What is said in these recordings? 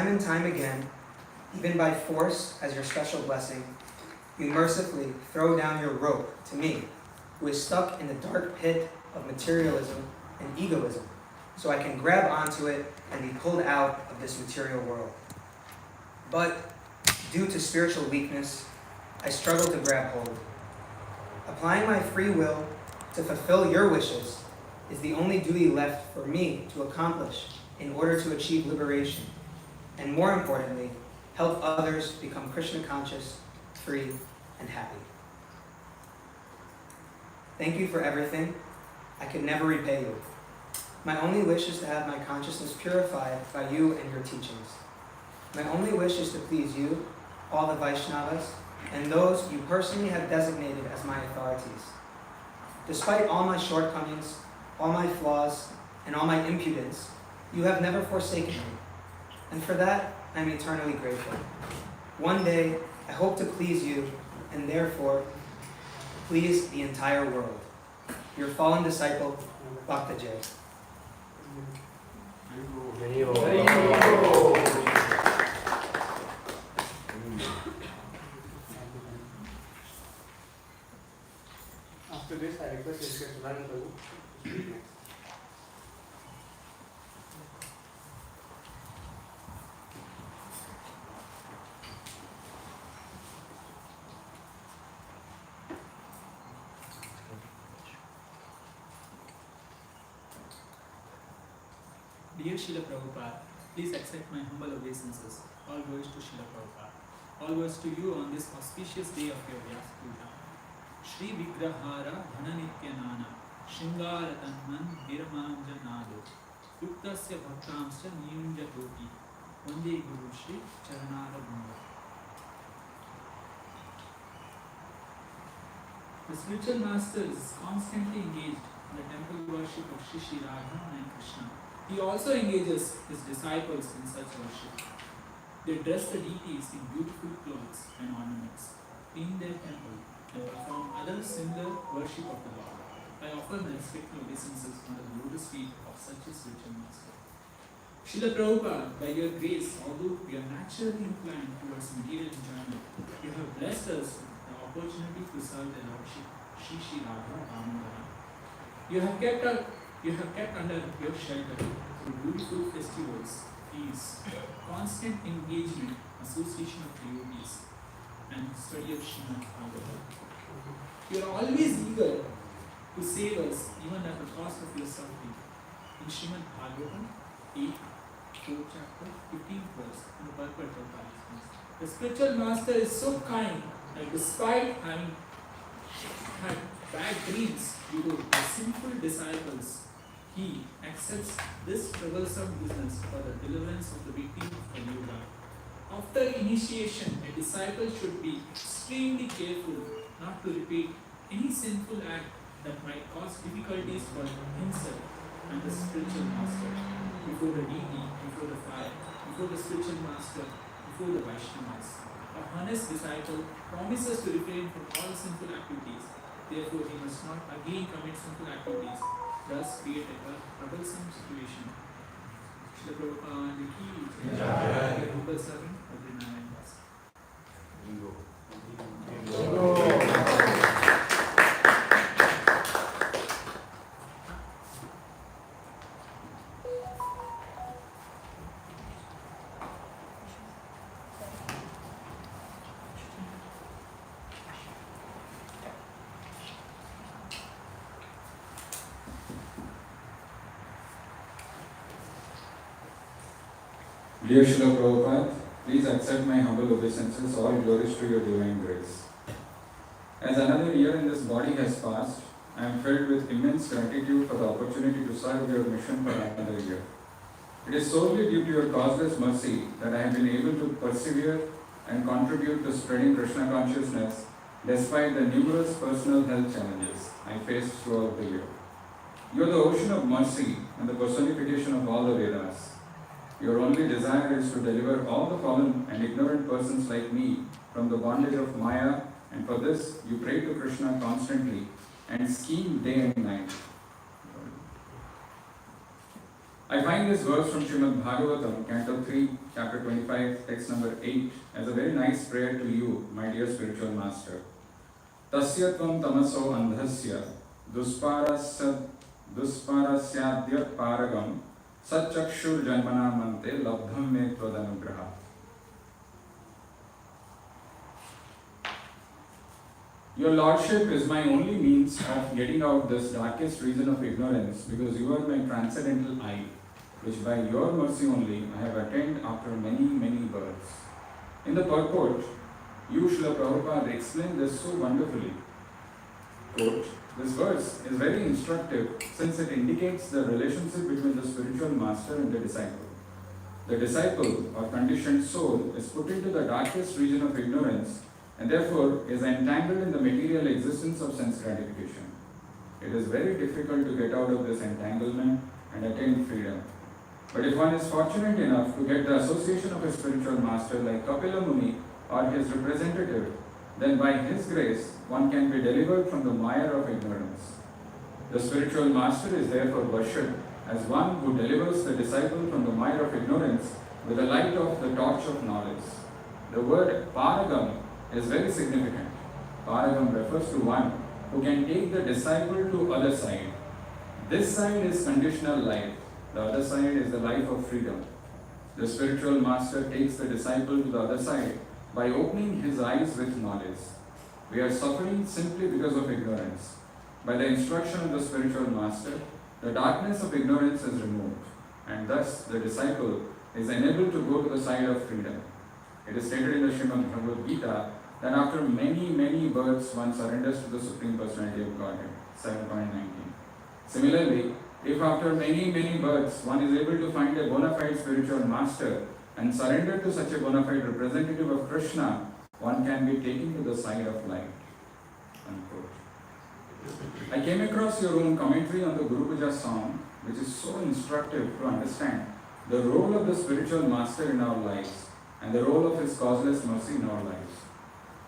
and time again, even by force as your special blessing, you mercifully throw down your rope to me, who is stuck in the dark pit of materialism and egoism, so I can grab onto it and be pulled out of this material world. But due to spiritual weakness, I struggle to grab hold. Applying my free will to fulfill your wishes is the only duty left for me to accomplish in order to achieve liberation, and more importantly, help others become Krishna conscious, free, and happy. Thank you for everything. I could never repay you. My only wish is to have my consciousness purified by you and your teachings. My only wish is to please you, all the Vaishnavas, and those you personally have designated as my authorities. Despite all my shortcomings, all my flaws, and all my impudence, you have never forsaken me, and for that I am eternally grateful. One day, I hope to please you, and therefore, please the entire world. Your fallen disciple, Bhakta Jay. After this, I request Mr. Sudaran Prabhu to speak next. Dear Srila Prabhupada, please accept my humble obeisances. All glories to Srila Prabhupada. All glories to you on this auspicious day of your Vyasa Puja. Shri Vigrahara Dhananityanana Shingara Tanman Viramanjanado Yuktasya Bhaktamsya Niyunja Doti Vande Guru Shri Charanara Bhunda. The spiritual master is constantly engaged in the temple worship of Shri Shri Radha and Krishna. He also engages his disciples in such worship. They dress the deities in beautiful clothes and ornaments, clean their temple, and perform other similar worship of the Lord. I offer my respectful obeisances on the lotus feet of such a spiritual master. Srila Prabhupada, by your grace, although we are naturally inclined towards material enjoyment, you have blessed us with the opportunity to serve the Lordship, Shri Shri Radha Damodara. You have kept under your shelter through beautiful festivals, feasts, constant engagement, association of devotees, and study of Srimad Bhagavatam. You are always eager to save us even at the cost of your suffering. In Srimad Bhagavatam 8, 4th chapter, 15th verse, in the purport of Bhagavatam, the spiritual master is so kind that despite having had bad dreams due to the sinful disciples, he accepts this troublesome business for the deliverance of the victim of Kali-yuga. After initiation, a disciple should be extremely careful not to repeat any sinful act that might cause difficulties for himself and the spiritual master, before the deity, before the fire, before the spiritual master, before the Vaishnavas. A honest disciple promises to refrain from all sinful activities. Therefore, he must not again commit sinful activities, thus create a troublesome situation. Srila Prabhupada ki jai. The humble servant of the Narayan Das. Dear Srila Prabhupada, please accept my humble obeisances, all glories to your divine grace. As another year in this body has passed, I am filled with immense gratitude for the opportunity to serve your mission for another year. It is solely due to your causeless mercy that I have been able to persevere and contribute to spreading Krishna consciousness despite the numerous personal health challenges I faced throughout the year. You are the ocean of mercy and the personification of all the Vedas. Your only desire is to deliver all the fallen and ignorant persons like me from the bondage of Maya, and for this you pray to Krishna constantly and scheme day and night. I find this verse from Srimad Bhagavatam, Canto 3, Chapter 25, text number 8, as a very nice prayer to you, my dear spiritual master. Tasya tvam tamaso andhasya dusparasyaadya paragam satchakshur janmana mante labdham me tvadanugraha. Your Lordship is my only means of getting out this darkest region of ignorance, because you are my transcendental eye, which by your mercy only I have attained after many, many births. In the purport, you, Srila Prabhupada, explained this so wonderfully. Quote, this verse is very instructive since it indicates the relationship between the spiritual master and the disciple. The disciple or conditioned soul is put into the darkest region of ignorance and therefore is entangled in the material existence of sense gratification. It is very difficult to get out of this entanglement and attain freedom. But if one is fortunate enough to get the association of a spiritual master like Kapila Muni or his representative, then by his grace one can be delivered from the mire of ignorance. The spiritual master is therefore worshipped as one who delivers the disciple from the mire of ignorance with the light of the torch of knowledge. The word paragam is very significant. Paragam refers to one who can take the disciple to other side. This side is conditional life. The other side is the life of freedom. The spiritual master takes the disciple to the other side by opening his eyes with knowledge. We are suffering simply because of ignorance. By the instruction of the spiritual master, the darkness of ignorance is removed, and thus the disciple is enabled to go to the side of freedom. It is stated in the Srimad Bhagavad Gita that after many, many births one surrenders to the Supreme Personality of Godhead, 7.19. Similarly, if after many, many births one is able to find a bona fide spiritual master and surrender to such a bona fide representative of Krishna, one can be taken to the side of light. Unquote. I came across your own commentary on the Guru Puja song, which is so instructive to understand the role of the spiritual master in our lives and the role of his causeless mercy in our lives.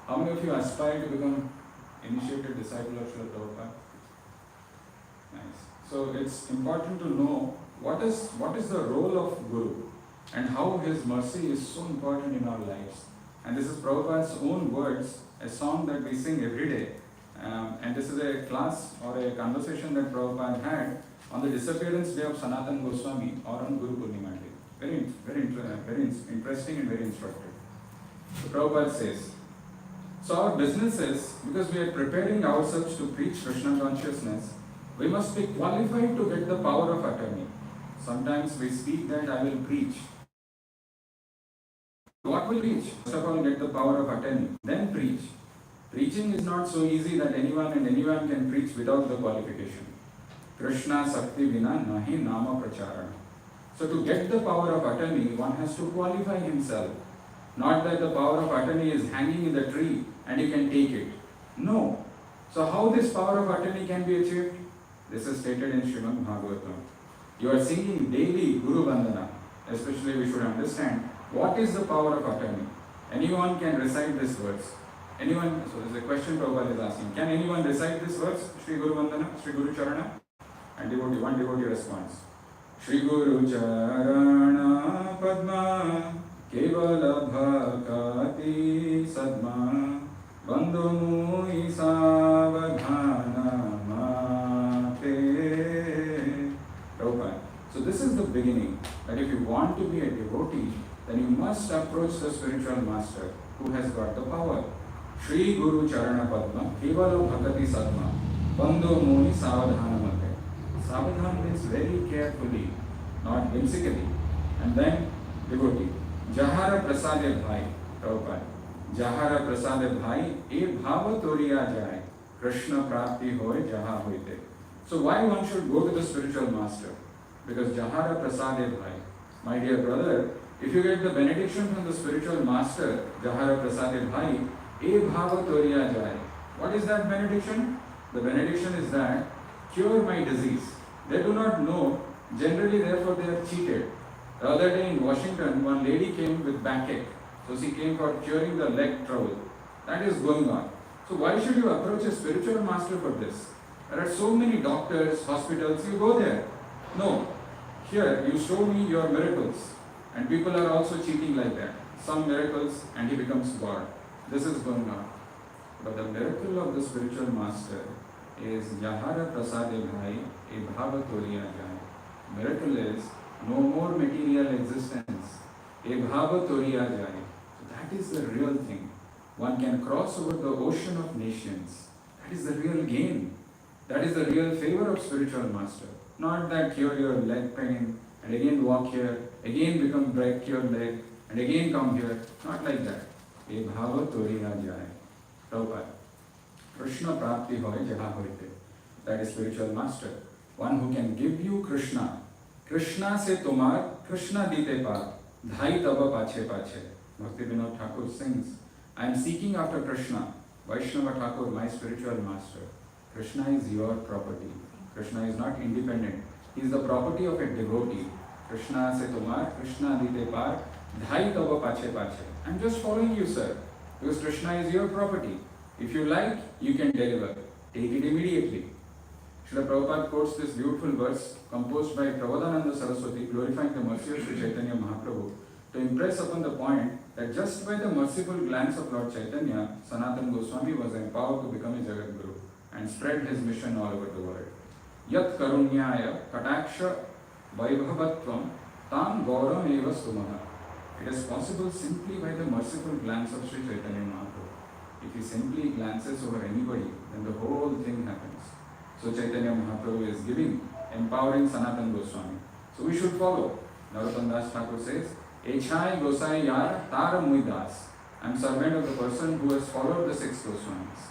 How many of you aspire to become initiated disciple of Srila Prabhupada? Nice. So it's important to know what is the role of Guru and how his mercy is so important in our lives. And this is Prabhupada's own words, a song that we sing every day. And this is a class or a conversation that Prabhupada had on the disappearance day of Sanatana Goswami or on Guru Purnima day. Very interesting and very instructive. So Prabhupada says, so our business is, because we are preparing ourselves to preach Krishna consciousness, we must be qualified to get the power of attorney. Sometimes we speak that I will preach. What will preach? First of all, get the power of attorney, then preach. Preaching is not so easy that anyone can preach without the qualification. Krishna Sakti Vina Nahi Nama Pracharana. So to get the power of attorney, one has to qualify himself. Not that the power of attorney is hanging in the tree and you can take it. No. So how this power of attorney can be achieved? This is stated in Srimad Bhagavatam. You are singing daily Guru Vandana. Especially we should understand what is the power of attorney. Anyone can recite this verse. Anyone, so there's a question Prabhupada is asking. Can anyone recite this verse? Shri Guru Vandana, Shri Guru Charana? And one devotee responds. Shri Guru Charana Padma Kevala Bhakati Sadma Bandhu Mui Savadhana Mate. Prabhupada. So this is the beginning, that if you want to be a devotee, then you must approach the spiritual master who has got the power. Shri Guru Charana Padma Kevala Bhakati Sadma Bandhu Mui Savadhana Mate. Savadhan means very carefully, not whimsically. And then devotee. Jahara Prasade Bhai, Prabhupada. Jahara Prasade Bhai, e bhava toriya jai, Krishna prapti hoy jaha hoite. So why one should go to the spiritual master? Because Jahara Prasade Bhai. My dear brother, if you get the benediction from the spiritual master, Jahara Prasade Bhai, e bhava toriya jai. What is that benediction? The benediction is that, cure my disease. They do not know, generally therefore they are cheated. The other day in Washington, one lady came with backache. So she came for curing the leg trouble. That is going on. So why should you approach a spiritual master for this? There are so many doctors, hospitals, you go there. No. Here, you show me your miracles, and people are also cheating like that. Some miracles, and he becomes God. This is going on. But the miracle of the spiritual master is Yahara Prasade Bhai, a Bhava Toriya Jai. Miracle is no more material existence, a Bhava Toriya Jai. So that is the real thing. One can cross over the ocean of nations. That is the real gain. That is the real favor of spiritual master. Not that cure your leg pain and again walk here, again break your leg and again come here. Not like that. A Bhava Toriya Jai. Prabhupada. Krishna Prapti Hoy Jaha Hoite. That is spiritual master. One who can give you Krishna. Krishna se tomar, Krishna dite par. Dhai taba pache pache. Bhakti Vinod Thakur sings, I am seeking after Krishna. Vaishnava Thakur, my spiritual master. Krishna is your property. Krishna is not independent. He is the property of a devotee. Krishna se tomar, Krishna dite par. Dhai taba pache pache. I am just following you, sir. Because Krishna is your property. If you like, you can deliver. Take it immediately. Srila Prabhupada quotes this beautiful verse composed by Prabodhananda Saraswati glorifying the mercy of Sri Chaitanya Mahaprabhu to impress upon the point that just by the merciful glance of Lord Chaitanya, Sanatana Goswami was empowered to become a Jagat Guru and spread his mission all over the world. Yat karunyaya kataksha vaibhavatvam tam gauram eva sumaha. It is possible simply by the merciful glance of Sri Chaitanya Mahaprabhu. If he simply glances over anybody, then the whole thing happens. So Chaitanya Mahaprabhu is giving, empowering Sanatana Goswami. So we should follow. Narottam Das Thakur says, Echai Gosai Yar Tara Muidas. I am servant of the person who has followed the six Goswamis.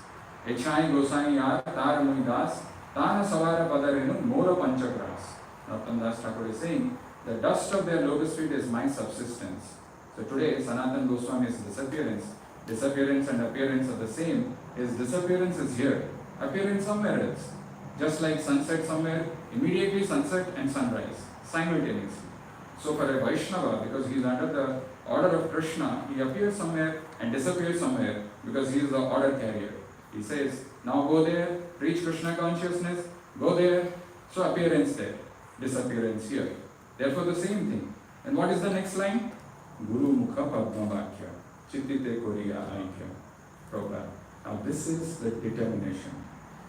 Echai Gosai Yar Tara Muidas Tana Savara Padarenu Mora Panchakras. Narottam Das Thakur is saying, the dust of their lotus feet is my subsistence. So today, Sanatana Goswami's disappearance and appearance are the same. His disappearance is here, appearance somewhere else. Just like sunset somewhere, immediately sunset and sunrise, simultaneously. So for a Vaishnava, because he is under the order of Krishna, he appears somewhere and disappears somewhere because he is the order carrier. He says, now go there, preach Krishna consciousness, go there, so appearance there, disappearance here. Therefore the same thing. And what is the next line? Guru Mukha Padma Vakya, Chittite Koriya Aikya. Prabhupada. Now this is the determination.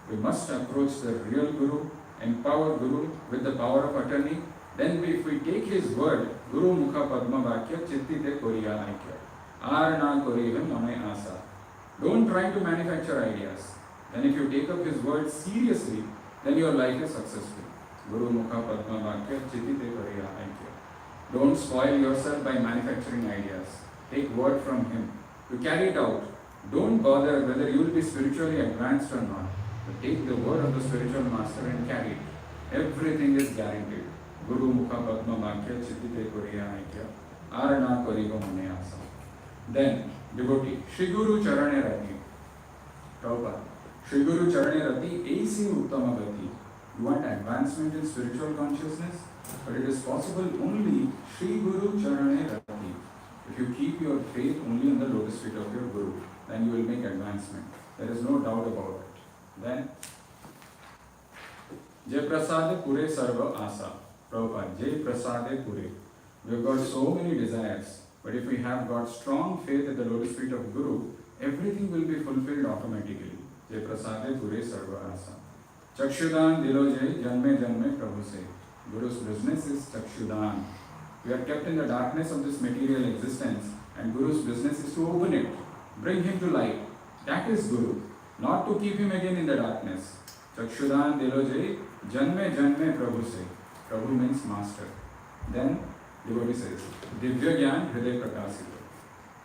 We must approach the real Guru, empower Guru with the power of attorney. Then if we take his word, Guru Mukha Padma Vakya, Chittite Koriya Aikya. Arna Koriya Mame Asa. Don't try to manufacture ideas. Then if you take up his word seriously, then your life is successful. Guru Mukha Padma Vakya, Chittite Koriya Aikya. Don't spoil yourself by manufacturing ideas. Take word from him. You carry it out. Don't bother whether you will be spiritually advanced or not. But take the word of the spiritual master and carry it. Everything is guaranteed. Guru Mukha Padma Vakya, Chittite Koriya Aikya. Arana Korigo Mane Asa. Then, devotee, Shri Guru Charane Rati. Prabhupada. Shri Guru Charane Rati, Aisi Uttama Gati. You want advancement in spiritual consciousness? But it is possible only Shri Guru Charane Rati. If you keep your faith only on the lotus feet of your Guru, then you will make advancement. There is no doubt about it. Then, Jai Prasade Pure Sarva Asa. Prabhupada, Jai Prasade Pure. We have got so many desires, but if we have got strong faith at the lotus feet of Guru, everything will be fulfilled automatically. Jai Prasade Pure Sarva Asa. Chakshudan Dilo Jai Janme Janme Prabhu Se. Guru's business is Chakshudan. We are kept in the darkness of this material existence, and Guru's business is to open it, bring him to light. That is Guru, not to keep him again in the darkness. Chakshudan Dilo Jai Janme Janme Prabhu Se. Prabhu means master. Then devotee says, Divya Gyan Hriday Prakasito.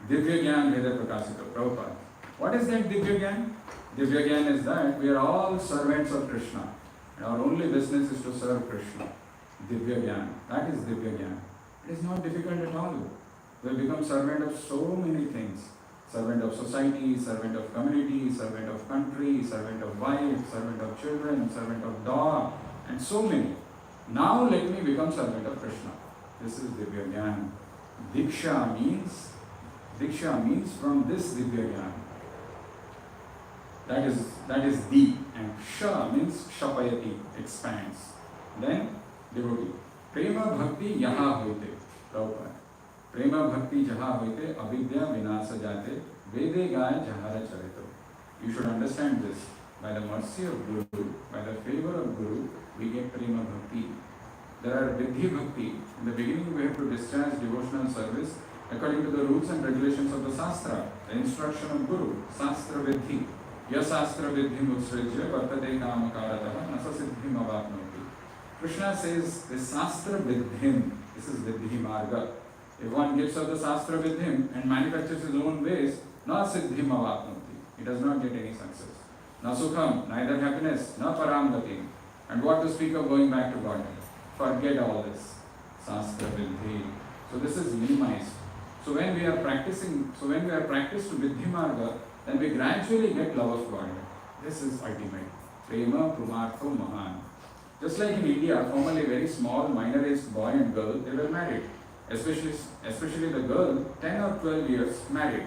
Divya Gyan Hriday Prakasito. Prabhupada. What is that Divya Gyan? Divya Gyan is that we are all servants of Krishna. And our only business is to serve Krishna. Divya Gyan. That is Divya Gyan. It is not difficult at all. We have become servant of so many things. Servant of society, servant of community, servant of country, servant of wife, servant of children, servant of dog, and so many. Now let me become servant of Krishna. This is Divya Gyan. Diksha means from this Divya Gyan. That is deep, and Sha means Shapayati, expands. Then devotee. प्रेम भक्ति यहाँ होते प्रभुपाद प्रेम भक्ति जहाँ होते अविद्या विनाश जाते वेदे गाय जहार चरितो. You should understand this. By the mercy of Guru, by the favor of Guru, we get prema bhakti. There are vidhi bhakti. In the beginning, we have to discharge devotional service according to the rules and regulations of the Shastra, the instruction of Guru, Shastra vidhi. Yasastra vidhi mutsrajya vartate kamakarataha nasa siddhim avapnoti. Krishna says this Shastra vidhim, this is vidhi marga. If one gives up the Shastra vidhim and manufactures his own ways, na siddhim avapnoti. He does not get any success. Na sukham, neither happiness, na param gati. And what to speak of going back to God? Forget all this. Shastra vidhi. So this is minimized. So when we are practiced to vidhi marga, then we gradually get love of God. This is ultimate. Prema Pumartho Mahan. Just like in India, formerly very small minor-aged boy and girl, they were married. Especially the girl, 10 or 12 years married.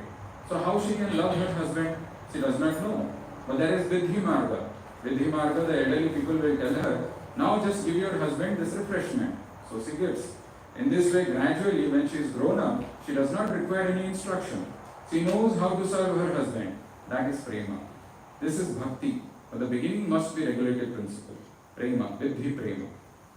So how she can love her husband? She does not know. But there is Vidhi Marga. Vidhi Marga, the elderly people will tell her, now just give your husband this refreshment. So she gives. In this way, gradually, when she is grown up, she does not require any instruction. She knows how to serve her husband. That is prema. This is bhakti. But the beginning must be regulated principle. Prema, vidhi prema.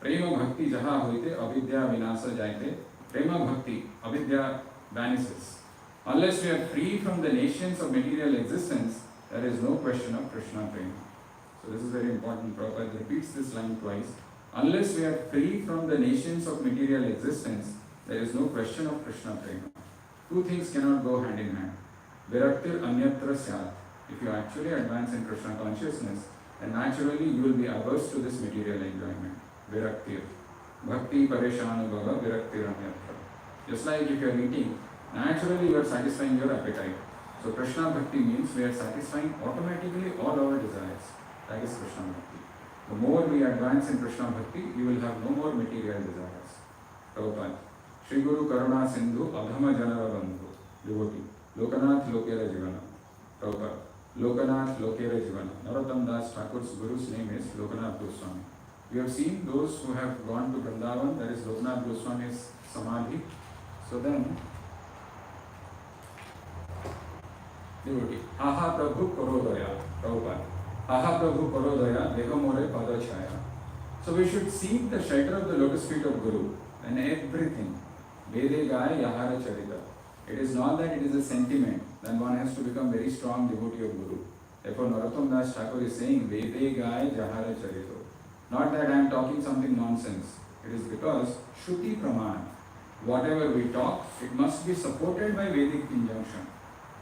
Prema bhakti jaha hoite avidya vinasa jaite. Prema bhakti, avidya vanishes. Unless we are free from the nations of material existence, there is no question of Krishna prema. So this is very important. Prabhupada repeats this line twice. Unless we are free from the nations of material existence, there is no question of Krishna prema. Two things cannot go hand in hand. Viraktir anyatra syat. If you actually advance in Krishna consciousness, then naturally you will be averse to this material enjoyment. Viraktir. Bhakti pareshanubhava viraktir anyatra. Just like if you are eating, naturally you are satisfying your appetite. So Krishna Bhakti means we are satisfying automatically all our desires. That is Krishna Bhakti. The more we advance in Krishna Bhakti, we will have no more material desires. Prabhupada. Shri Guru Karuna Sindhu Adhama Janara Bandhu. Devotee. Lokanath Lokera Jivana. Prabhupada. Lokanath Lokera Jivana. Narottam Das Thakur's Guru's name is Lokanath Goswami. We have seen those who have gone to Vrindavan, that is Lokanath Goswami's Samadhi. So then, devotee. Aha Prabhu Korodaya. Prabhupada. Aha Prabhu Korodaya Dehamore Padachaya. So we should seek the shelter of the lotus feet of Guru and everything. Vede Gaya Yahara Charita. It is not that it is a sentiment, then one has to become very strong devotee of Guru. Therefore Narottam Das Thakur is saying Vede Gaya Jahara Charito. Not that I am talking something nonsense. It is because Shruti Pramana. Whatever we talk, it must be supported by Vedic injunction.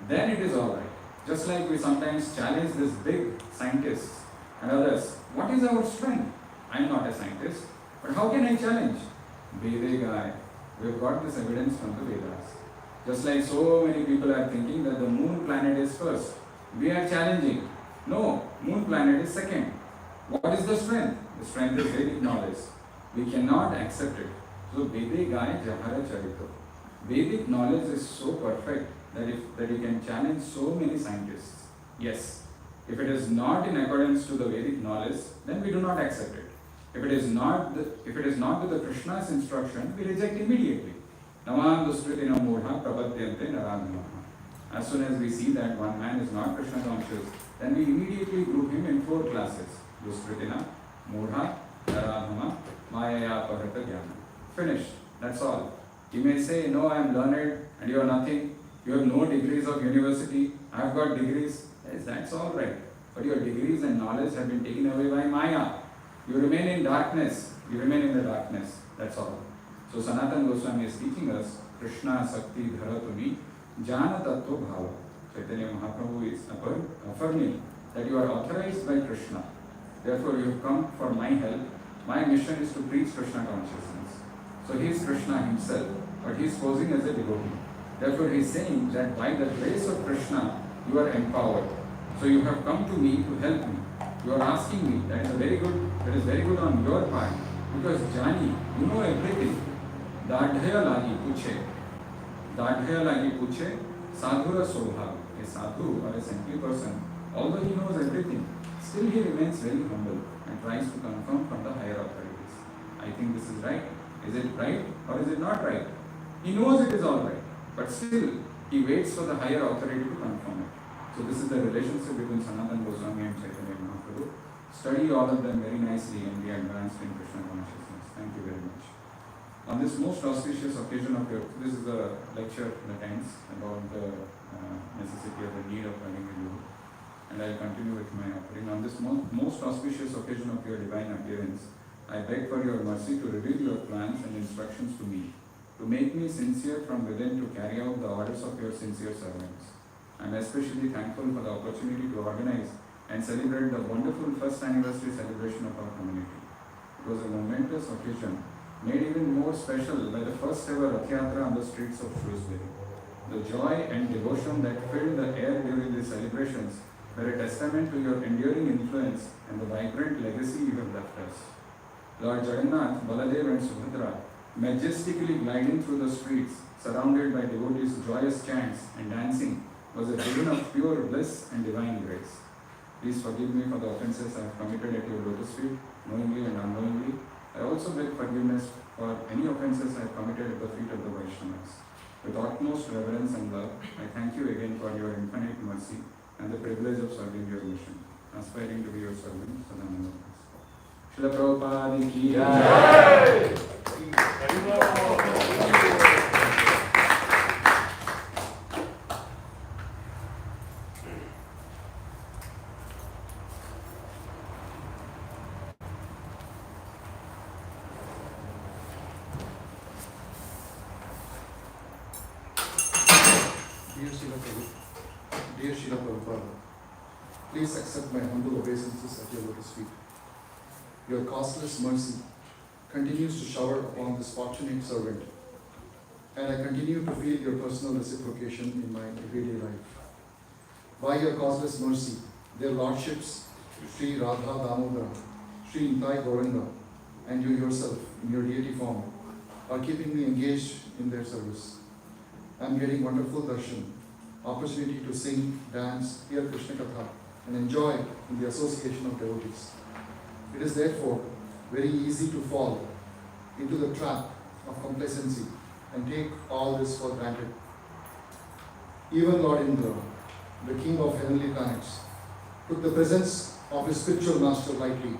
Then it is alright. Just like we sometimes challenge these big scientists and others. What is our strength? I am not a scientist. But how can I challenge? Vede Gaya. We have got this evidence from the Vedas. Just like so many people are thinking that the moon planet is first. We are challenging. No, moon planet is second. What is the strength? The strength is Vedic knowledge. We cannot accept it. So Vede Gaya Jahara Charito. Vedic knowledge is so perfect that you can challenge so many scientists. Yes. If it is not in accordance to the Vedic knowledge, then we do not accept it. If it is not with the Krishna's instruction, we reject immediately. Namam duskritina mudha prapadyante naradhamaha. As soon as we see that one man is not Krishna conscious, then we immediately group him in 4 classes. Duskritina, mudha, naradhama, mayaya parata jnana. Finished. That's all. You may say, no, I am learned and you are nothing. You have no degrees of university. I have got degrees. Yes, that's all right. But your degrees and knowledge have been taken away by Maya. You remain in darkness. You remain in the darkness. That's all. So Sanatana Goswami is teaching us Krishna Sakti Dharatuni Jana Tattva Bhava. Chaitanya Mahaprabhu is affirming that you are authorized by Krishna. Therefore you have come for my help. My mission is to preach Krishna consciousness. So he is Krishna himself, but he is posing as a devotee. Therefore he is saying that by the grace of Krishna, you are empowered. So you have come to me to help me. You are asking me. That is very good on your part. Because Jani, you know everything. Dadhaya lagi puche, sadhura sobhav. A sadhu or a saintly person, although he knows everything, still he remains very humble and tries to confirm from the higher authorities. I think this is right. Is it right or is it not right? He knows it is all right, but still he waits for the higher authority to confirm it. So this is the relationship between Sanatana Goswami and Chaitanya Mahaprabhu. Study all of them very nicely and be advanced in Krishna consciousness. Thank you very much. On this most auspicious occasion of your, this is a lecture that ends about the necessity of the need of learning the Guru. And I'll continue with my offering. On this most auspicious occasion of your divine appearance, I beg for your mercy to reveal your plans and instructions to me, to make me sincere from within to carry out the orders of your sincere servants. I am especially thankful for the opportunity to organize and celebrate the wonderful first anniversary celebration of our community. It was a momentous occasion, made even more special by the first ever Rath Yatra on the streets of Shrewsbury. The joy and devotion that filled the air during these celebrations were a testament to your enduring influence and the vibrant legacy you have left us. Lord Jagannath, Baladev and Subhadra, majestically gliding through the streets, surrounded by devotees' joyous chants and dancing, was a vision of pure bliss and divine grace. Please forgive me for the offences I have committed at your lotus feet, knowingly and unknowingly. I also beg forgiveness for any offences I have committed at the feet of the Vaishnavas. With utmost reverence and love, I thank you again for your infinite mercy and the privilege of serving your mission, aspiring to be your servant, Sadananda. Srila Prabhupada ki jai. Dear Srila Prabhupada, please accept my humble obeisances at your lotus feet. Your costless mercy continues to shower upon this fortunate servant, and I continue to feel your personal reciprocation in my everyday life. By your causeless mercy, their lordships, Sri Radha Damodara, Sri Nitai Gauranga, and you yourself, in your deity form, are keeping me engaged in their service. I am getting wonderful darshan, opportunity to sing, dance, hear Krishna Katha, and enjoy in the association of devotees. It is therefore very easy to fall into the trap of complacency and take all this for granted. Even Lord Indra, the king of heavenly planets, took the presence of his spiritual master lightly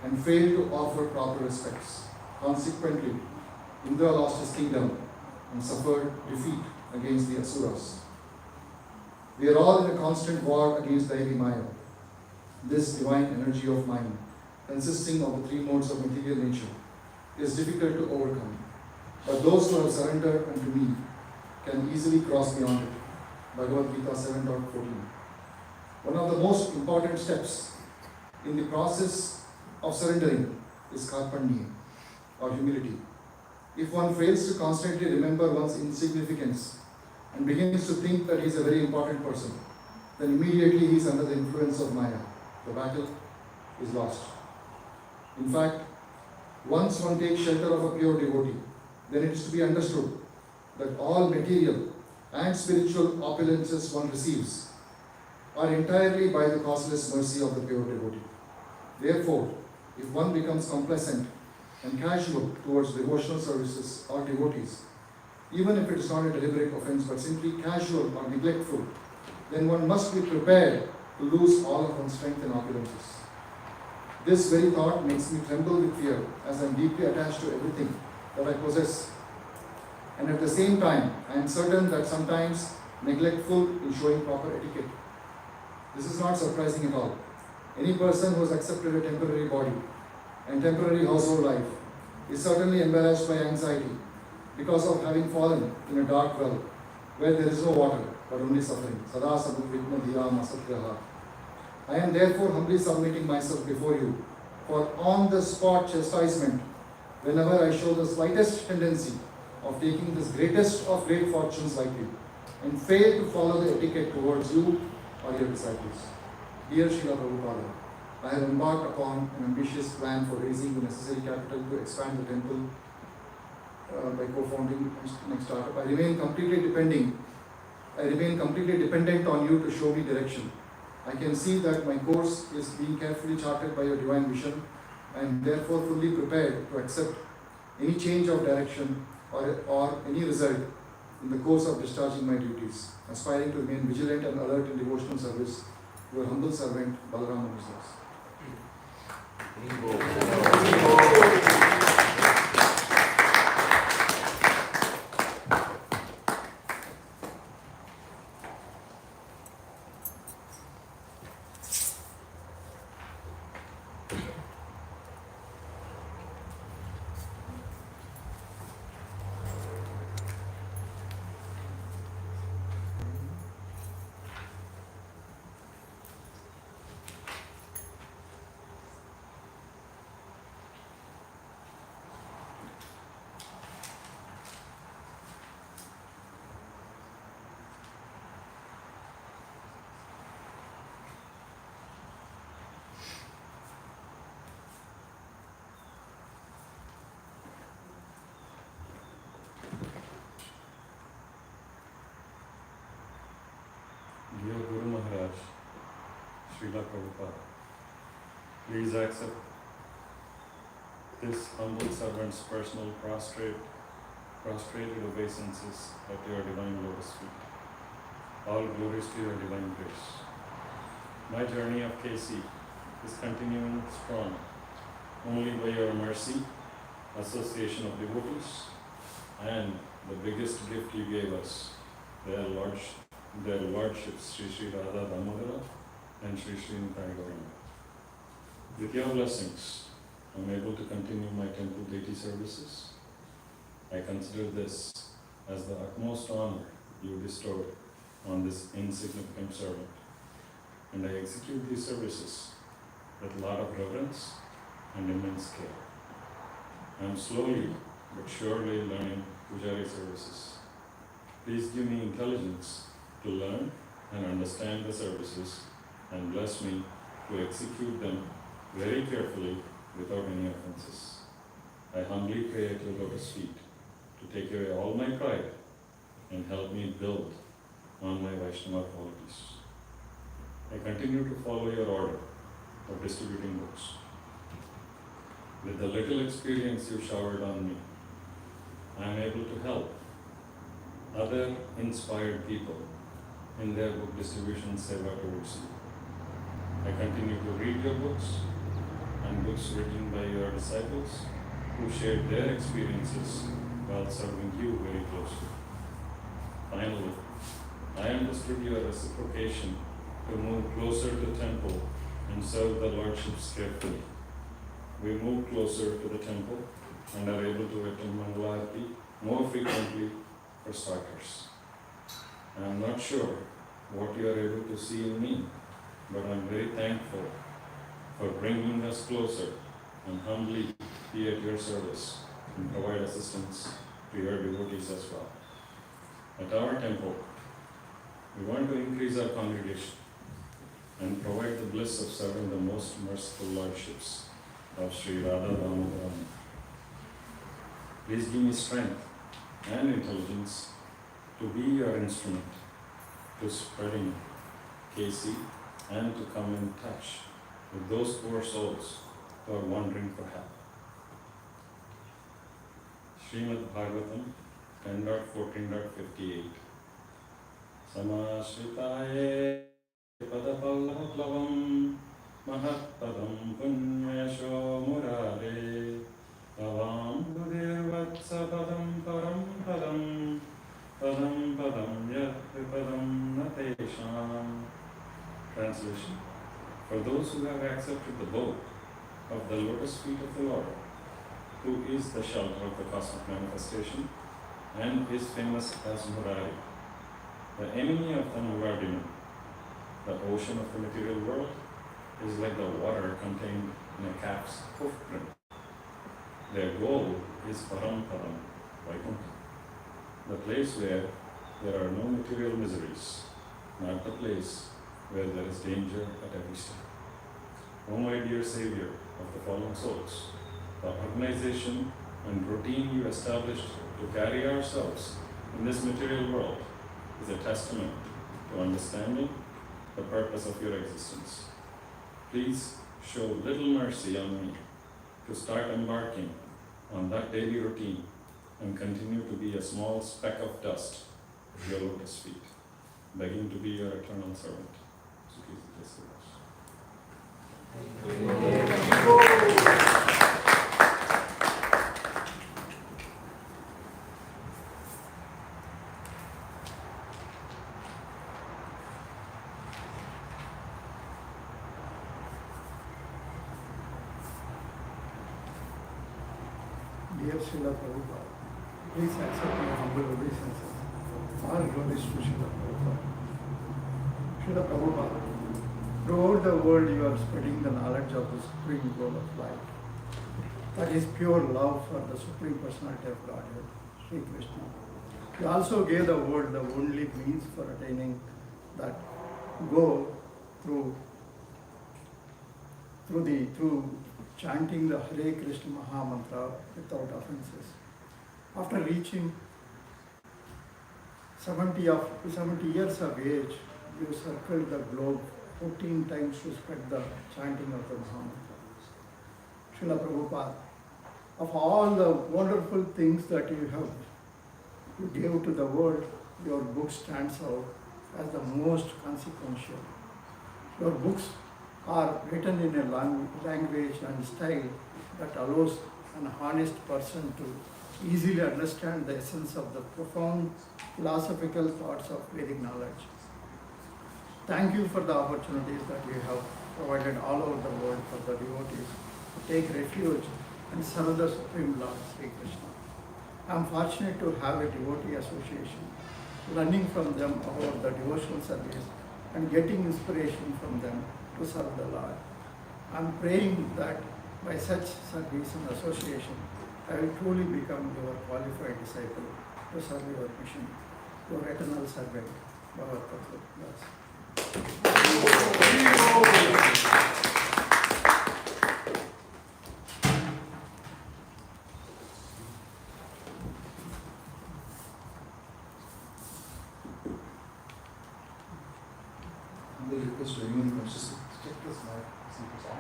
and failed to offer proper respects. Consequently, Indra lost his kingdom and suffered defeat against the Asuras. We are all in a constant war against Daivi Maya, this divine energy of mind, consisting of the three modes of material nature, is difficult to overcome. But those who have surrendered unto me can easily cross beyond it. Bhagavad Gita 7.14. One of the most important steps in the process of surrendering is karpanya, or humility. If one fails to constantly remember one's insignificance and begins to think that he is a very important person, then immediately he is under the influence of Maya. The battle is lost. In fact, once one takes shelter of a pure devotee, then it is to be understood that all material and spiritual opulences one receives are entirely by the causeless mercy of the pure devotee. Therefore, if one becomes complacent and casual towards devotional services or devotees, even if it is not a deliberate offense but simply casual or neglectful, then one must be prepared to lose all of one's strength and opulences. This very thought makes me tremble with fear, as I am deeply attached to everything that I possess. And at the same time, I am certain that sometimes neglectful in showing proper etiquette. This is not surprising at all. Any person who has accepted a temporary body and temporary household life is certainly embarrassed by anxiety because of having fallen in a dark well where there is no water but only suffering. Sada samudvitna dhiram asatyaha. I am therefore humbly submitting myself before you for on-the-spot chastisement whenever I show the slightest tendency of taking this greatest of great fortunes like you and fail to follow the etiquette towards you or your disciples. Dear Srila Prabhupada, I have embarked upon an ambitious plan for raising the necessary capital to expand the temple by co-founding next startup. I remain completely dependent on you to show me direction. I can see that my course is being carefully charted by your divine vision. I am therefore fully prepared to accept any change of direction or any result in the course of discharging my duties, aspiring to remain vigilant and alert in devotional service. Your humble servant, Balaram Moses. Dear Guru Maharaj, Srila Prabhupada, please accept this humble servant's personal prostrated obeisances at your divine lotus feet. All glories to your divine grace. My journey of KC is continuing strong only by your mercy, association of devotees, and the biggest gift you gave us, their lordships Sri Radha Damodara and Sri Nitaya Gauranga. With your blessings, I am able to continue my temple deity services. I consider this as the utmost honor you bestowed on this insignificant servant, and I execute these services with a lot of reverence and immense care. I am slowly but surely learning Pujari services. Please give me intelligence to learn and understand the services and bless me to execute them very carefully without any offenses. I humbly pray at your lotus feet to take away all my pride and help me build on my Vaishnava qualities. I continue to follow your order of distributing books. With the little experience you showered on me, I am able to help other inspired people in their book distribution seva towards you. I continue to read your books and books written by your disciples who shared their experiences while serving you very closely. Finally, I understood your reciprocation to move closer to the temple and serve the lordships carefully. We move closer to the temple and are able to attend Mangalarati more frequently for starters. I am not sure what you are able to see in me, but I am very thankful for bringing us closer and humbly be at your service and provide assistance to your devotees as well. At our temple, we want to increase our congregation and provide the bliss of serving the most merciful lordships of Sri Radha Damodara. Please give me strength and intelligence to be your instrument to spreading KC and to come in touch with those poor souls who are wandering for help. Srimad Bhagavatam 10.14.58 Samashritaye Padapallavam Mahatpadam Punyasho Murare Tavam Budirvatsa Padam Param Padam Padam Padam Yat Padam Natesham. Translation: for those who have accepted the boat of the lotus feet of the Lord, who is the shelter of the cosmic manifestation and is famous as Murari, the enemy of the Muradinu, the ocean of the material world, is like the water contained in a calf's hoof print. Their goal is Param Param, Vaikuntha, the place where there are no material miseries, not the place where there is danger at every step. O my dear Savior of the fallen souls, the organization and routine you established to carry ourselves in this material world is a testament to understanding the purpose of your existence. Please show little mercy on me to start embarking on that daily routine and continue to be a small speck of dust at your lotus feet, begging to be your eternal servant. Sukhi Sukhi Dear Srila Prabhupada, please accept my humble obeisances. All glories to Srila Prabhupada. Srila Prabhupada, throughout the world you are spreading the knowledge of the supreme goal of life. That is pure love for the Supreme Personality of Godhead, Sri Krishna. You also gave the world the only means for attaining that goal through chanting the Hare Krishna Maha Mantra without offenses. After reaching 70 years of age, you circled the globe 14 times to spread the chanting of the Maha Mantra. Srila Prabhupada, of all the wonderful things that you gave to the world, your book stands out as the most consequential. Your books are written in a language and style that allows an honest person to easily understand the essence of the profound philosophical thoughts of Vedic knowledge. Thank you for the opportunities that you have provided all over the world for the devotees to take refuge and serve the Supreme Lord Sri Krishna. I am fortunate to have a devotee association, learning from them about the devotional service and getting inspiration from them to serve the Lord. I am praying that by such service and association, I will truly become your qualified disciple to serve your mission, your eternal servant, Bhagavad Gita. The request to anyone who wants to check this mic, see if it's on.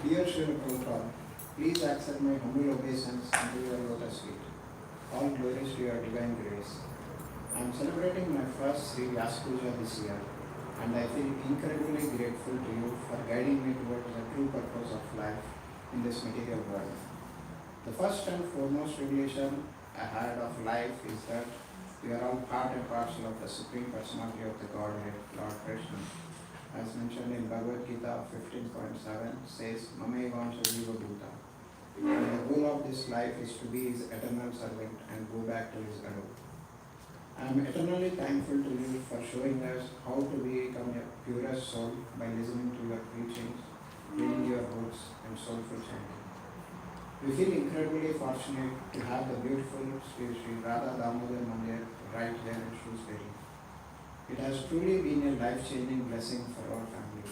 Dear Srila Prabhupada, please accept my humble obeisance unto your lotus feet. All glories to your divine grace. I am celebrating my first Sri Vyasa Puja this year, and I feel incredibly grateful to you for guiding me towards the true purpose of life in this material world. The first and foremost revelation I had of life is that we are all part and parcel of the Supreme Personality of the Godhead, Lord Krishna. As mentioned in Bhagavad Gita 15.7 says, Mamevansha Jiva Bhuta. And the goal of this life is to be his eternal servant and go back to his abode. I am eternally thankful to you for showing us how to become a purest soul by listening to your preachings, reading your books, and soulful chanting. We feel incredibly fortunate to have the beautiful Sri Radha Damodar Mandir right here in Shrewsbury. It has truly been a life-changing blessing for our family.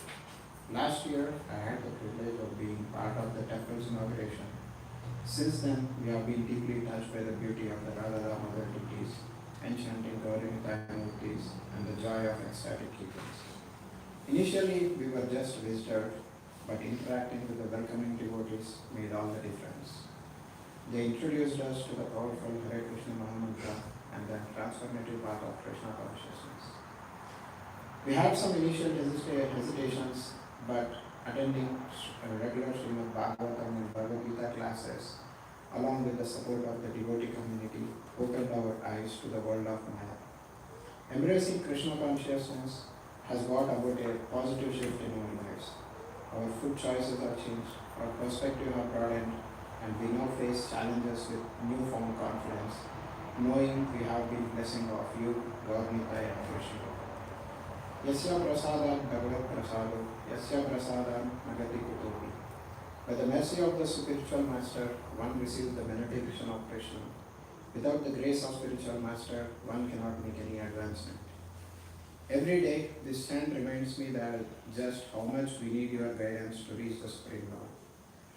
Last year, I had the privilege of being part of the temple's inauguration. Since then, we have been deeply touched by the beauty of the Radha Damodar deities, enchanting Gauri-Nitai Murtis, and the joy of ecstatic keepings. Initially, we were just visitors, but interacting with the welcoming devotees made all the difference. They introduced us to the powerful Hare Krishna Maha Mantra and the transformative path of Krishna consciousness. We had some initial hesitations, but attending regular Srimad Bhagavatam and Bhagavad Gita classes, along with the support of the devotee community, opened our eyes to the world of Maya. Embracing Krishna consciousness has brought about a positive shift in our lives. Our food choices have changed, our perspective have broadened, and we now face challenges with newfound confidence, knowing we have been blessing of you, Gaurmita and Krishna. Yasya prasadam Bhagavad prasado, Yasya prasadam Nagati kutopi. By the mercy of the spiritual master, one receives the benediction of Krishna. Without the grace of spiritual master, one cannot make any advancement. Every day, this chant reminds me that just how much we need your guidance to reach the Supreme Lord.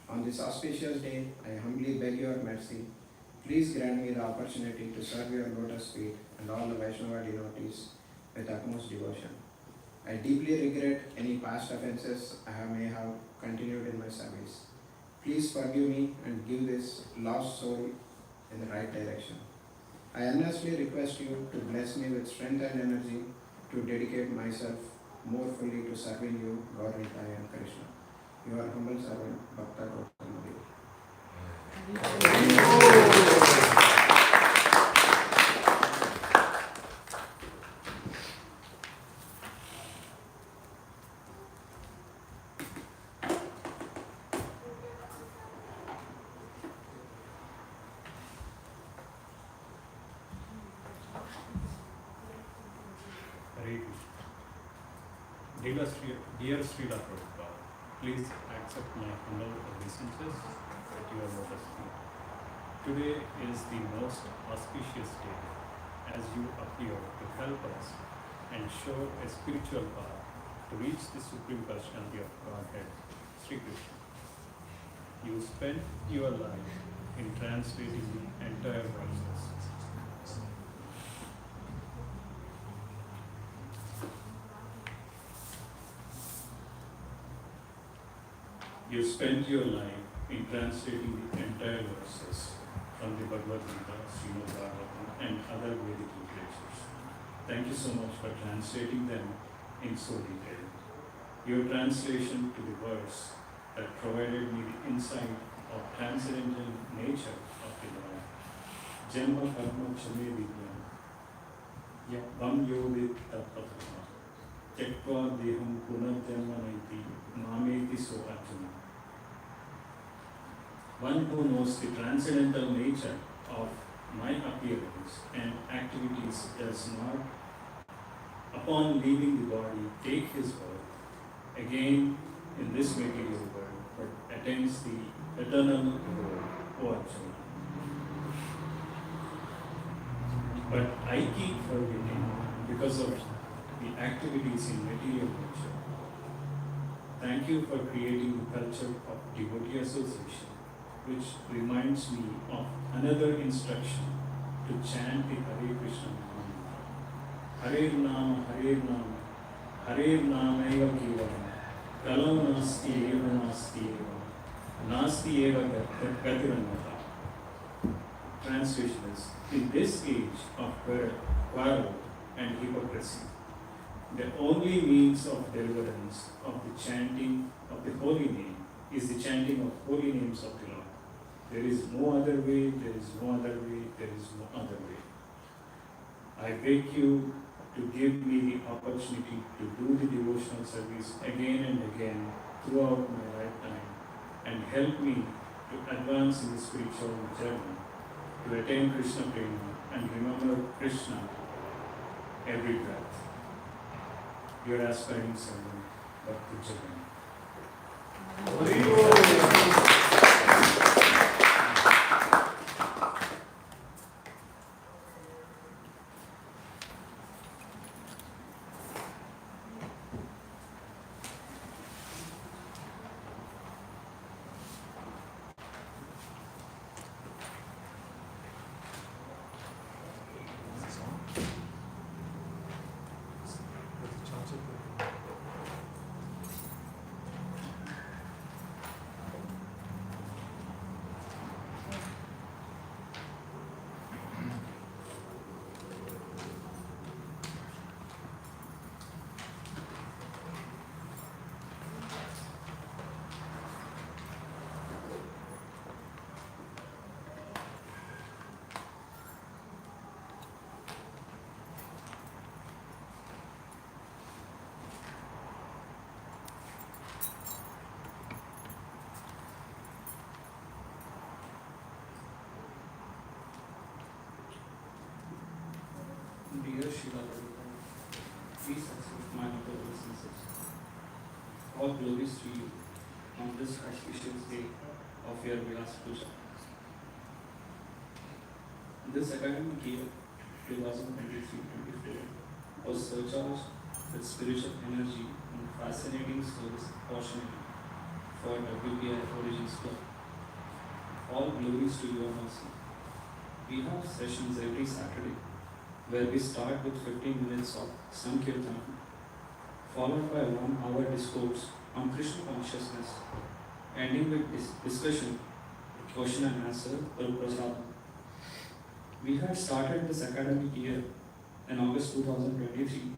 On this auspicious day, I humbly beg your mercy. Please grant me the opportunity to serve your lotus feet and all the Vaishnava devotees with utmost devotion. I deeply regret any past offenses I may have continued in my service. Please forgive me and give this lost soul in the right direction. I earnestly request you to bless me with strength and energy to dedicate myself more fully to serving you, Gaurmita and Krishna. Your humble servant, Bhakta Gautam Dev. Hare Krishna. Dear Srila Prabhupada, please accept my humble obeisances at your lotus feet. Today is the most auspicious day as you appear to help us and show a spiritual path to reach the supreme personality of Godhead, Sri Krishna. You spent your life in translating the entire verses. You spent your life in translating the entire verses from the Bhagavad Gita, Srimad Bhagavatam, and other Vedic literatures. Thank you so much for translating them in so detail. Your translation to the verse that provided me the insight of transcendental nature of the Lord. Janma karma chame vidya, vam yovid tapatma, त्यक्त्वा देहं पुनर्जन्म नैति मामेति सो Arjun. One who knows the transcendental nature of my appearance and activities does not, upon leaving the body, take his birth again in this material world, but attains the eternal world, O Arjuna. But I keep forgetting because of the activities in material nature. Thank you for creating the culture of devotee association, which reminds me of another instruction to chant the Hare Krishna mantra. Hare Nama, Hare Nama, Hare Nama eva kevalam, kalau nasti eva nasti eva, nasti eva gatirannata. Translation is, in this age of quarrel and hypocrisy, the only means of deliverance of the chanting of the holy name is the chanting of holy names of the Lord. There is no other way, there is no other way, there is no other way. I beg you to give me the opportunity to do the devotional service again and again throughout my lifetime and help me to advance in the spiritual journey, to attain Krishna Prema and remember Krishna every breath. Your aspiring servant, Bhakti Charan. Srila Prabhupada, please accept my humble obeisances. All glories to you on this auspicious day of your Vyas Puja. This academic year, 2023-24, was surcharged with spiritual energy and fascinating service opportunity for WPI Origins Club. All glories to your mercy. We have sessions every Saturday where we start with 15 minutes of Sankirtan, followed by 1 hour discourse on Krishna consciousness, ending with discussion, question and answer, or prasadam. We had started this academic year in August 2023.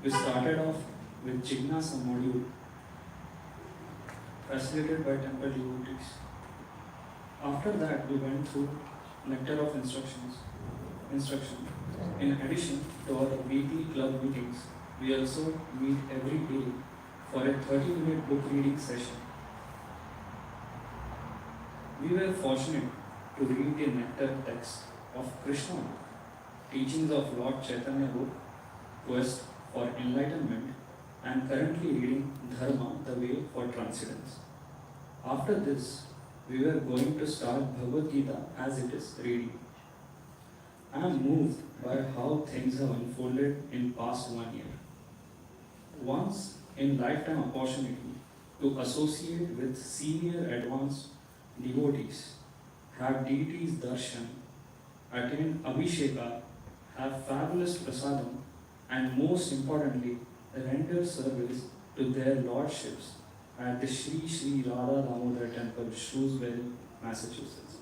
We started off with Jignasa module facilitated by temple devotees. After that, we went through Nectar of Instruction. In addition to our weekly club meetings, we also meet every day for a 30-minute book reading session. We were fortunate to read the Nectar text of Krishna, teachings of Lord Chaitanya book, Quest for Enlightenment, and currently reading Dharma, the Way for Transcendence. After this, we were going to start Bhagavad Gita as it is reading. I am moved by how things have unfolded in past 1 year. Once in lifetime opportunity to associate with senior advanced devotees, have deities darshan, attend abhisheka, have fabulous prasadam, and most importantly, render service to their lordships at the Sri Sri Radha Damodar Temple, Shrewsbury, Massachusetts.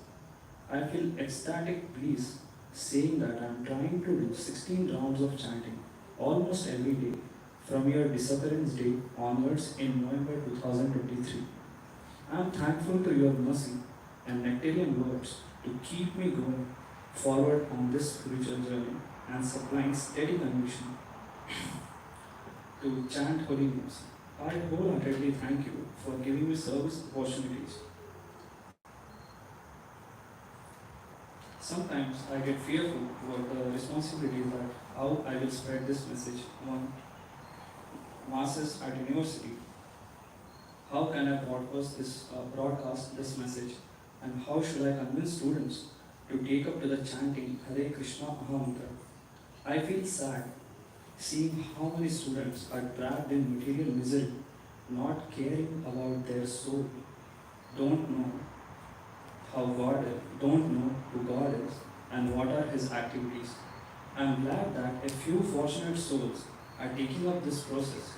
I feel ecstatic bliss saying that I am trying to do 16 rounds of chanting almost every day from your disappearance day onwards in November 2023. I am thankful to your mercy and nectarian words to keep me going forward on this spiritual journey and supplying steady conviction to chant holy names. I wholeheartedly thank you for giving me service opportunities. Sometimes I get fearful about the responsibility that how I will spread this message among masses at university. How can I broadcast this message, and how should I convince students to take up to the chanting Hare Krishna Mahamantra? I feel sad seeing how many students are trapped in material misery, not caring about their soul, don't know who God is and what are His activities. I am glad that a few fortunate souls are taking up this process,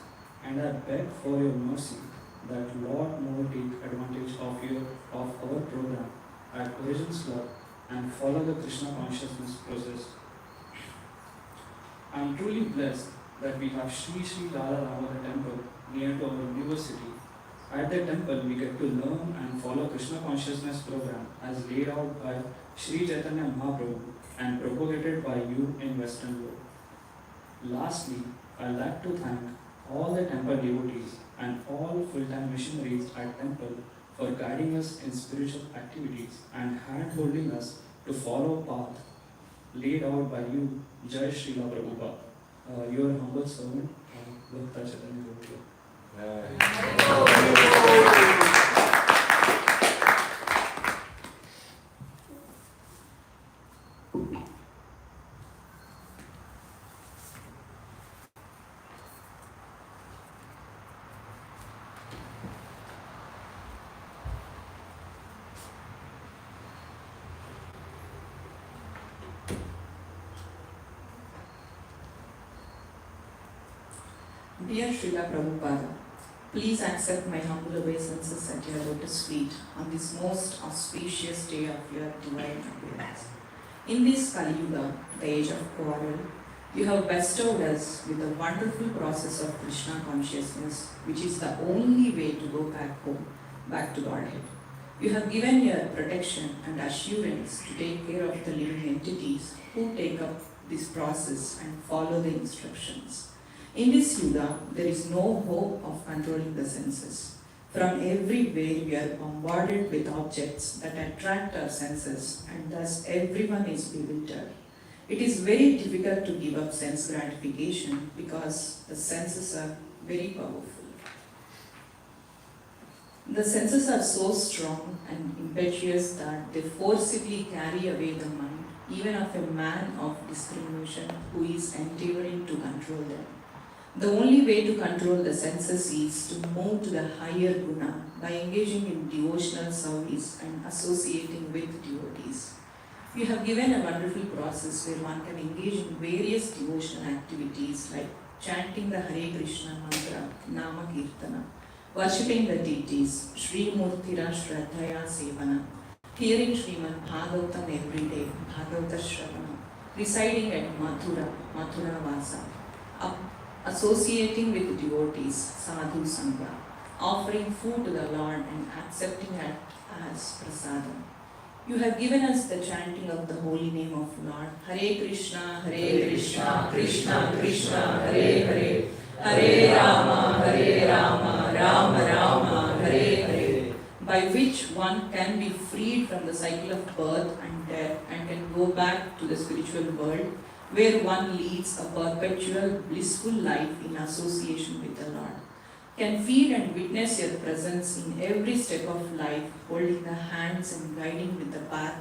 and I beg for your mercy that Lord more take advantage of our program at Origins Club and follow the Krishna consciousness process. I am truly blessed that we have Sri Sri Radha Damodar Temple near to our university. At the temple, we get to learn and follow Krishna consciousness program as laid out by Sri Chaitanya Mahaprabhu and propagated by you in Western world. Lastly, I'd like to thank all the temple devotees and all full-time missionaries at temple for guiding us in spiritual activities and hand-holding us to follow path laid out by you, Jai Srila Prabhupada. Your humble servant, Bhakta Chaitanya Prabhu. Dear Srila Prabhupada, please accept my humble obeisances at your lotus feet on this most auspicious day of your divine appearance. In this Kali Yuga, the age of quarrel, you have bestowed us with a wonderful process of Krishna consciousness, which is the only way to go back home, back to Godhead. You have given your protection and assurance to take care of the living entities who take up this process and follow the instructions. In this Yuga, there is no hope of controlling the senses. From everywhere we are bombarded with objects that attract our senses, and thus everyone is bewildered. It is very difficult to give up sense gratification because the senses are very powerful. The senses are so strong and impetuous that they forcibly carry away the mind, even of a man of discrimination who is endeavoring to control them. The only way to control the senses is to move to the higher guna by engaging in devotional service and associating with devotees. You have given a wonderful process where one can engage in various devotional activities like chanting the Hare Krishna mantra, Nama Kirtana, worshipping the deities, Sri Murtira Shraddhaya Sevana, hearing Srimad Bhagavatam every day, Bhagavata Shravana, residing at Mathura, Mathura Vasa, associating with devotees, Sadhu Sangha, offering food to the Lord and accepting it as prasadam. You have given us the chanting of the holy name of Lord, Hare Krishna, Krishna Krishna, Hare Hare, Hare Rama, Rama Rama, Hare Hare, by which one can be freed from the cycle of birth and death and can go back to the spiritual world where one leads a perpetual blissful life in association with the Lord. Can feel and witness your presence in every step of life, holding the hands and guiding with the path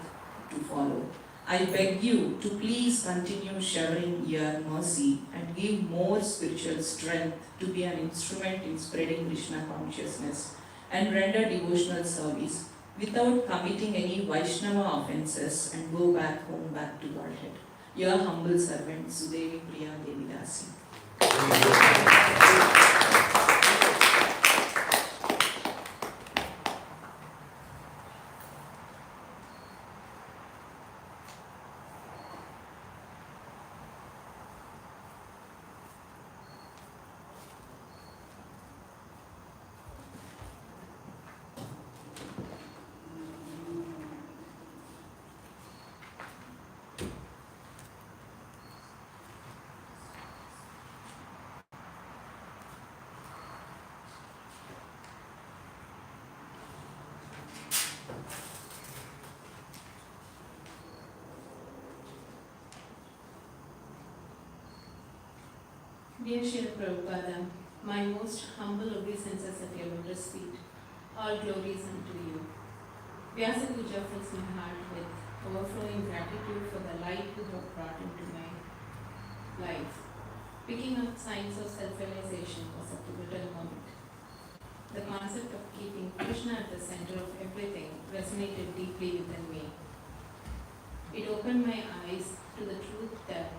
to follow. I beg you to please continue showering your mercy and give more spiritual strength to be an instrument in spreading Krishna consciousness and render devotional service without committing any Vaishnava offenses and go back home, back to Godhead. Your humble servant, Sudevi Priya Devidasi. Dear Srila Prabhupada, my most humble obeisances at your lotus feet. All glories unto you. Vyasa Puja fills my heart with overflowing gratitude for the light you have brought into my life. Picking up signs of self-realization was a pivotal moment. The concept of keeping Krishna at the center of everything resonated deeply within me. It opened my eyes to the truth that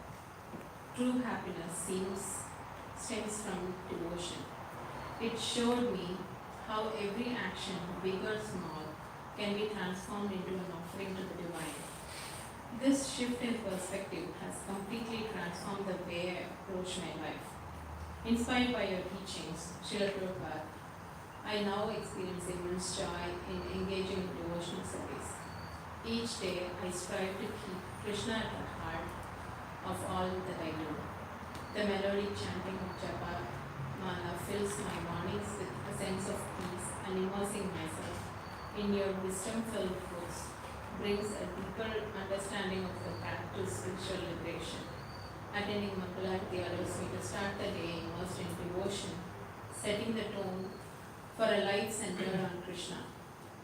true happiness stems from devotion. It showed me how every action, big or small, can be transformed into an offering to the divine. This shift in perspective has completely transformed the way I approach my life. Inspired by your teachings, Srila Prabhupada, I now experience immense joy in engaging in devotional service. Each day, I strive to keep Krishna at the heart of all that I do. The melodic chanting of Japa Mala fills my mornings with a sense of peace, and immersing myself in your wisdom-filled books brings a deeper understanding of the path to spiritual liberation. Attending Mangalarti allows me to start the day immersed in devotion, setting the tone for a life centered on Krishna.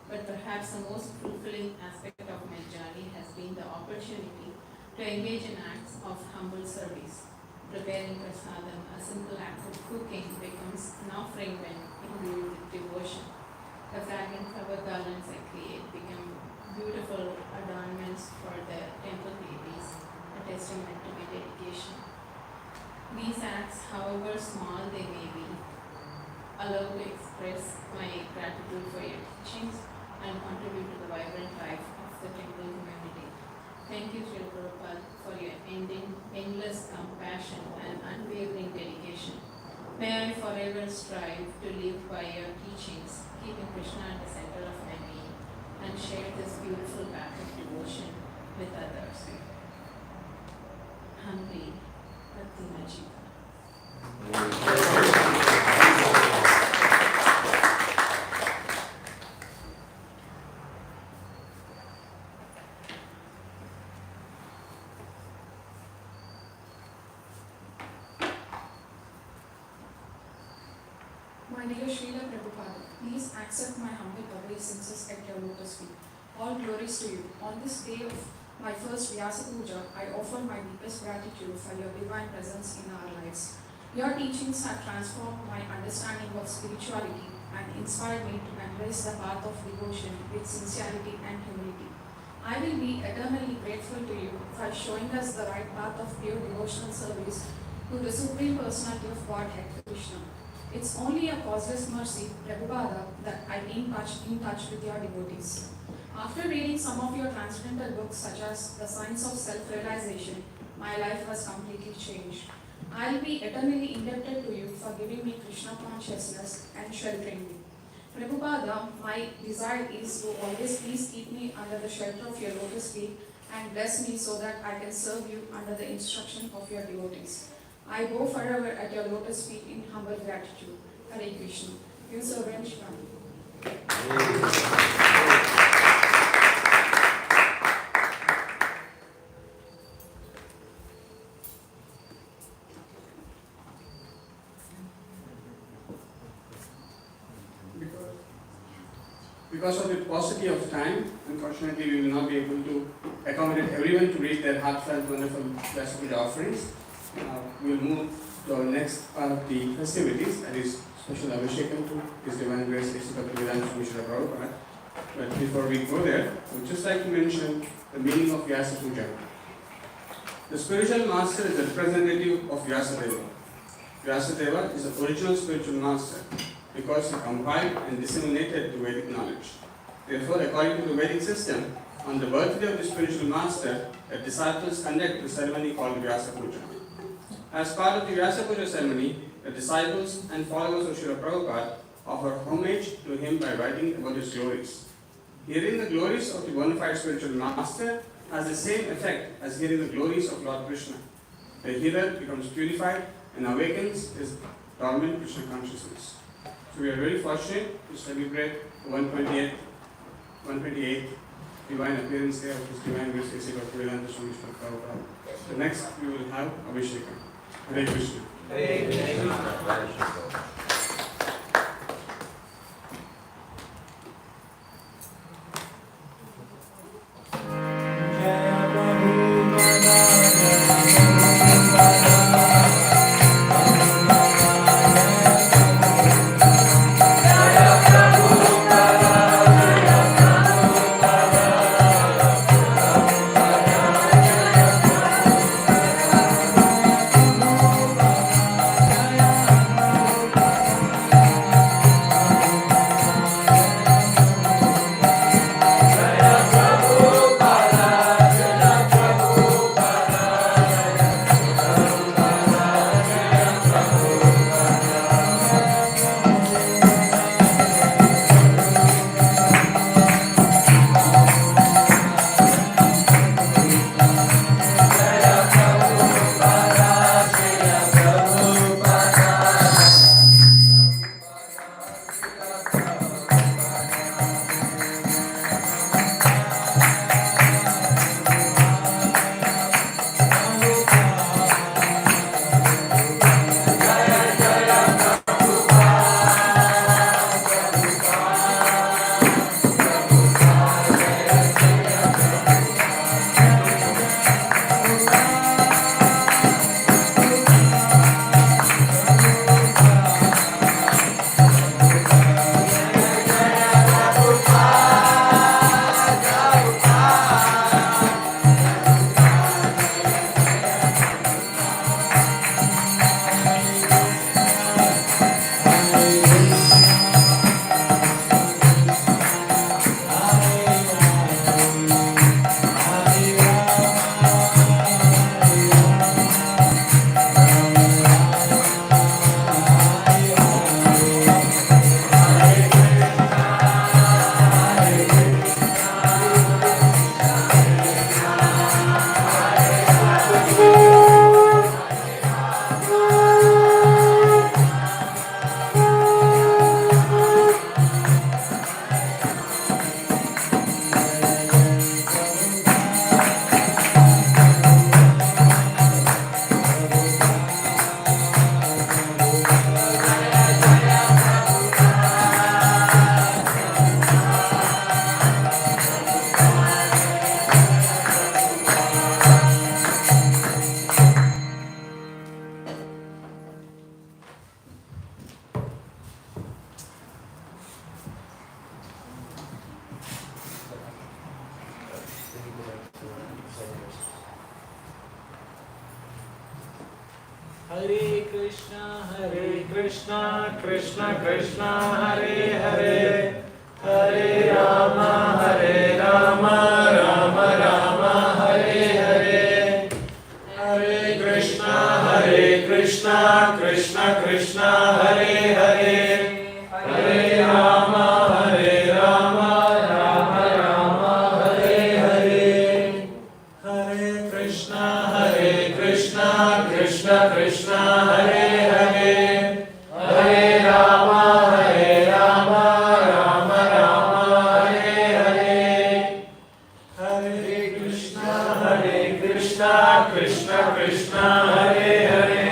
But perhaps the most fulfilling aspect of my journey has been the opportunity to engage in acts of humble service. Preparing prasadam, a simple act of cooking, becomes an offering when imbued with devotion. The fragrant flower garlands I create become beautiful adornments for the temple deities, a testament to my dedication. These acts, however small they may be, allow to express my gratitude for your teachings and contribute to the vibrant life of the temple community. Thank you, Srila Prabhupada, for your endless compassion and unwavering dedication. May I forever strive to live by your teachings, keeping Krishna at the center of my being, and share this beautiful path of devotion with others. Humbly, Bhakti Majita. My dear Srila Prabhupada, please accept my humble obeisances at your lotus feet. All glories to you. On this day of my first Vyasa Puja, I offer my deepest gratitude for your divine presence in our lives. Your teachings have transformed my understanding of spirituality and inspired me to embrace the path of devotion with sincerity and humility. I will be eternally grateful to you for showing us the right path of pure devotional service to the Supreme Personality of Godhead, Krishna. It's only a causeless mercy, Prabhupada, that I am in touch with your devotees. After reading some of your transcendental books such as The Science of Self-Realization, my life was completely changed. I'll be eternally indebted to you for giving me Krishna consciousness and sheltering me. Prabhupada, my desire is to always please keep me under the shelter of your lotus feet and bless me so that I can serve you under the instruction of your devotees. I bow forever at your lotus feet in humble gratitude. Hare Krishna. Your servant Shri. Because of the paucity of time, unfortunately, we will not be able to accommodate everyone to read their heartfelt, wonderful Vyasa offerings. We will move to our next part of the festivities, that is special Abhishekam to His Divine Grace, Bhaktivedanta Swami Srila Prabhupada. But before we go there, I would just like to mention the meaning of Vyasa Puja. The spiritual master is the representative of Vyasadeva. Vyasadeva is the original spiritual master, because he compiled and disseminated the Vedic knowledge. Therefore, according to the Vedic system, on the birthday of the spiritual master, the disciples conduct the ceremony called Vyasa Puja. As part of the Vyasa Puja ceremony, the disciples and followers of Srila Prabhupada offer homage to him by writing about his glories. Hearing the glories of the bona fide spiritual master has the same effect as hearing the glories of Lord Krishna. The hearer becomes purified and awakens his dormant Krishna consciousness. So we are very fortunate to celebrate the 128th divine appearance day of His Divine Grace A.C. Bhaktivedanta Swami Srila Prabhupada. So next we will have Abhishekam. Hare Krishna. Hare Krishna. Jaya Krishna, Hare Krishna, Krishna Krishna, Hare Hare, Hare Rama, Rama Rama, Hare Hare. Hare Krishna, Krishna Krishna, Hare Hare, Hare Rama, Rama Rama, Hare Hare. Hare Krishna, Krishna Krishna, Hare Hare, Hare Rama, Rama Rama, Hare Hare. Hare Krishna, Krishna Krishna, Hare Hare,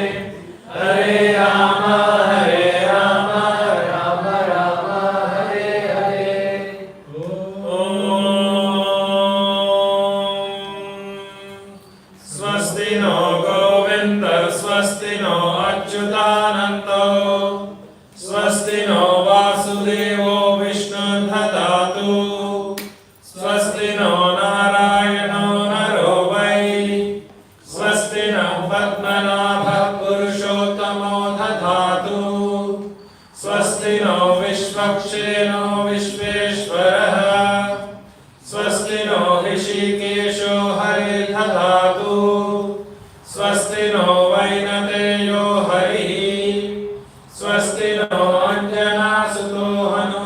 Hare Rama, Rama Rama, Hare Hare. Swasti no Govinda, Swasti no Achyutanando, Swasti no Vasudevo Vishnu Dhadatu, Swasti no Narayano Naro Vai, Swasti no Padmanabha Purushottamo Dhadatu, Swasti no Vishvaksheno Vishveshwaraha, Swasti no Rishikesho Hari Dhadatu, Swasti no Vainateyo Hari, Swasti no Anjana Suto Hanu